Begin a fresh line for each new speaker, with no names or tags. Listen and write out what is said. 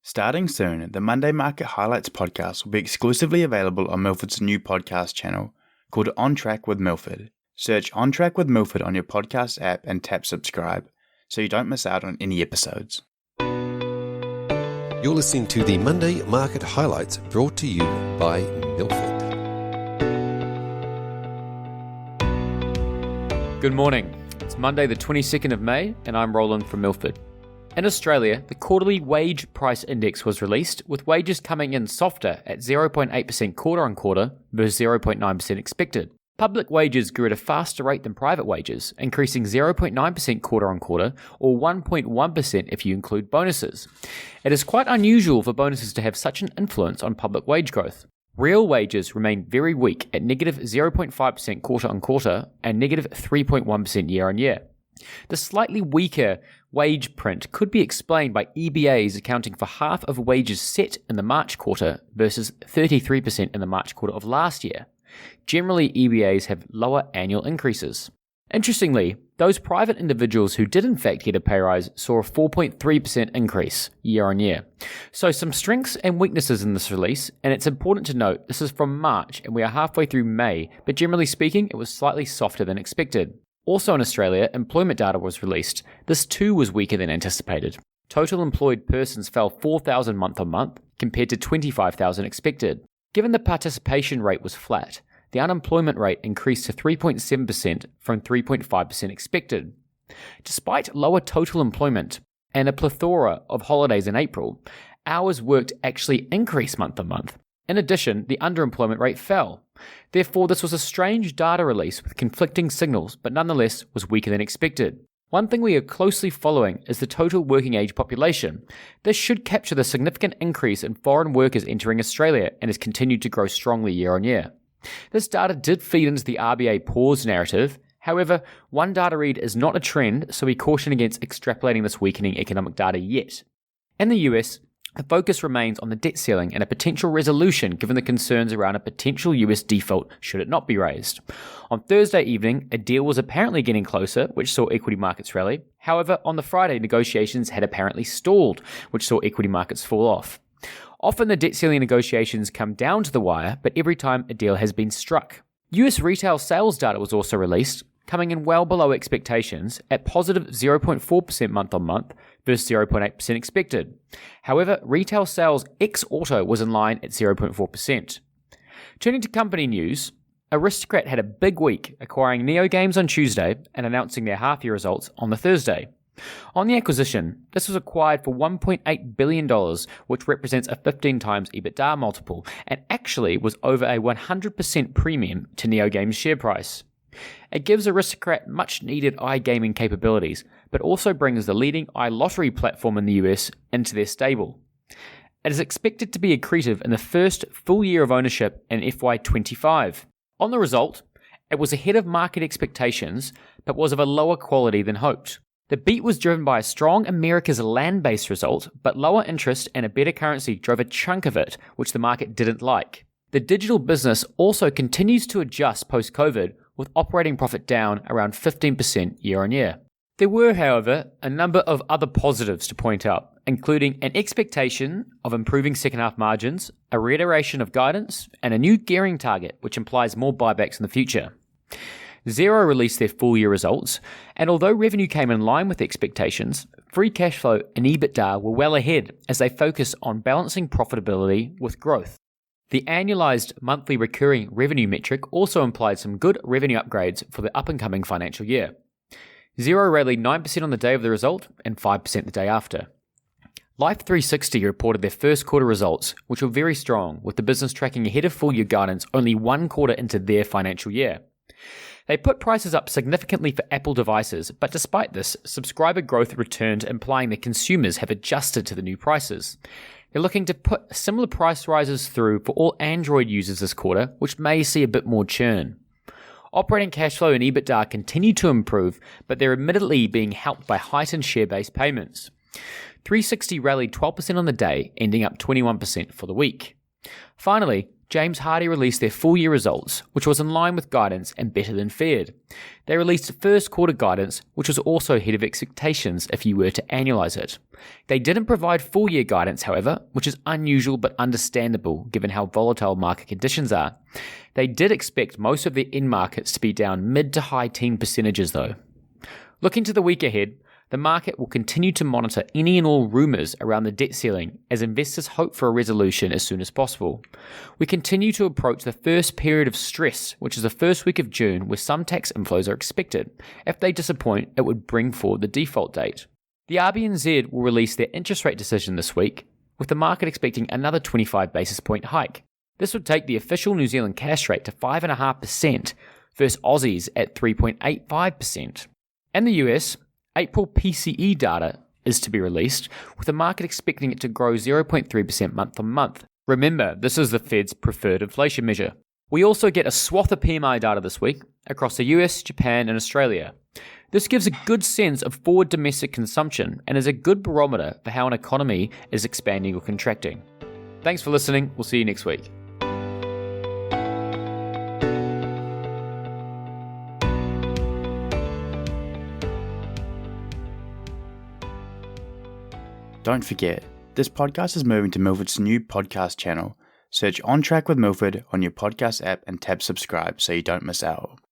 Starting soon, the Monday Market Highlights podcast will be exclusively available on Milford's new podcast channel called On Track with Milford. Search On Track with Milford on your podcast app and tap subscribe so you don't miss out on any episodes.
You're listening to the Monday Market Highlights brought to you by Milford.
Good morning. It's Monday the 22nd of May and I'm Roland from Milford. In Australia, the quarterly wage price index was released, with wages coming in softer at 0.8% quarter-on-quarter versus 0.9% expected. Public wages grew at a faster rate than private wages, increasing 0.9% quarter-on-quarter, or 1.1% if you include bonuses. It is quite unusual for bonuses to have such an influence on public wage growth. Real wages remain very weak at negative 0.5% quarter-on-quarter and negative 3.1% year-on-year. The slightly weaker wage print could be explained by EBAs accounting for half of wages set in the March quarter versus 33% in the March quarter of last year. Generally, EBAs have lower annual increases. Interestingly, those private individuals who did in fact get a pay rise saw a 4.3% increase year on year. So some strengths and weaknesses in this release, and it's important to note this is from March and we are halfway through May, but generally speaking it was slightly softer than expected. Also in Australia, employment data was released. This too was weaker than anticipated. Total employed persons fell 4,000 month on month compared to 25,000 expected. Given the participation rate was flat, the unemployment rate increased to 3.7% from 3.5% expected. Despite lower total employment and a plethora of holidays in April, hours worked actually increased month on month. In addition, the underemployment rate fell. Therefore, this was a strange data release with conflicting signals, but nonetheless was weaker than expected. One thing we are closely following is the total working age population. This should capture the significant increase in foreign workers entering Australia and has continued to grow strongly year on year. This data did feed into the RBA pause narrative. However, one data read is not a trend, so we caution against extrapolating this weakening economic data yet. In the US, the focus remains on the debt ceiling and a potential resolution given the concerns around a potential US default should it not be raised. On Thursday evening, a deal was apparently getting closer, which saw equity markets rally. However, on the Friday, negotiations had apparently stalled, which saw equity markets fall off. Often the debt ceiling negotiations come down to the wire, but every time a deal has been struck. US retail sales data was also released, coming in well below expectations at positive 0.4% month on month versus 0.8% expected. However, retail sales ex-auto was in line at 0.4%. Turning to company news, Aristocrat had a big week, acquiring Neo Games on Tuesday and announcing their half-year results on the Thursday. On the acquisition, this was acquired for $1.8 billion, which represents a 15 times EBITDA multiple, and actually was over a 100% premium to Neo Games' share price. It gives Aristocrat much-needed iGaming capabilities, but also brings the leading iLottery platform in the US into their stable. It is expected to be accretive in the first full year of ownership in FY25. On the result, it was ahead of market expectations, but was of a lower quality than hoped. The beat was driven by a strong America's land-based result, but lower interest and a better currency drove a chunk of it, which the market didn't like. The digital business also continues to adjust post-COVID, with operating profit down around 15% year on year. There were, however, a number of other positives to point out, including an expectation of improving second half margins, a reiteration of guidance, and a new gearing target, which implies more buybacks in the future. XERO released their full year results, and although revenue came in line with expectations, free cash flow and EBITDA were well ahead as they focus on balancing profitability with growth. The annualized monthly recurring revenue metric also implied some good revenue upgrades for the up-and-coming financial year. XERO rallied 9% on the day of the result and 5% the day after. Life360 reported their first quarter results, which were very strong, with the business tracking ahead of full-year guidance only one quarter into their financial year. They put prices up significantly for Apple devices, but despite this, subscriber growth returned, implying that consumers have adjusted to the new prices. They're looking to put similar price rises through for all Android users this quarter, which may see a bit more churn. Operating cash flow and EBITDA continue to improve, but they're admittedly being helped by heightened share-based payments. 360 rallied 12% on the day, ending up 21% for the week. Finally, James Hardie released their full year results, which was in line with guidance and better than feared. They released first quarter guidance, which was also ahead of expectations if you were to annualize it. They didn't provide full year guidance, however, which is unusual but understandable given how volatile market conditions are. They did expect most of their end markets to be down mid to high teen percentages though. Looking to the week ahead, the market will continue to monitor any and all rumours around the debt ceiling as investors hope for a resolution as soon as possible. We continue to approach the first period of stress, which is the first week of June, where some tax inflows are expected. If they disappoint, it would bring forward the default date. The RBNZ will release their interest rate decision this week, with the market expecting another 25 basis point hike. This would take the official New Zealand cash rate to 5.5% versus Aussies at 3.85%. In the US, April PCE data is to be released, with the market expecting it to grow 0.3% month on month. Remember, this is the Fed's preferred inflation measure. We also get a swath of PMI data this week across the US, Japan, and Australia. This gives a good sense of forward domestic consumption and is a good barometer for how an economy is expanding or contracting. Thanks for listening. We'll see you next week.
Don't forget, this podcast is moving to Milford's new podcast channel. Search On Track with Milford on your podcast app and tap subscribe so you don't miss out.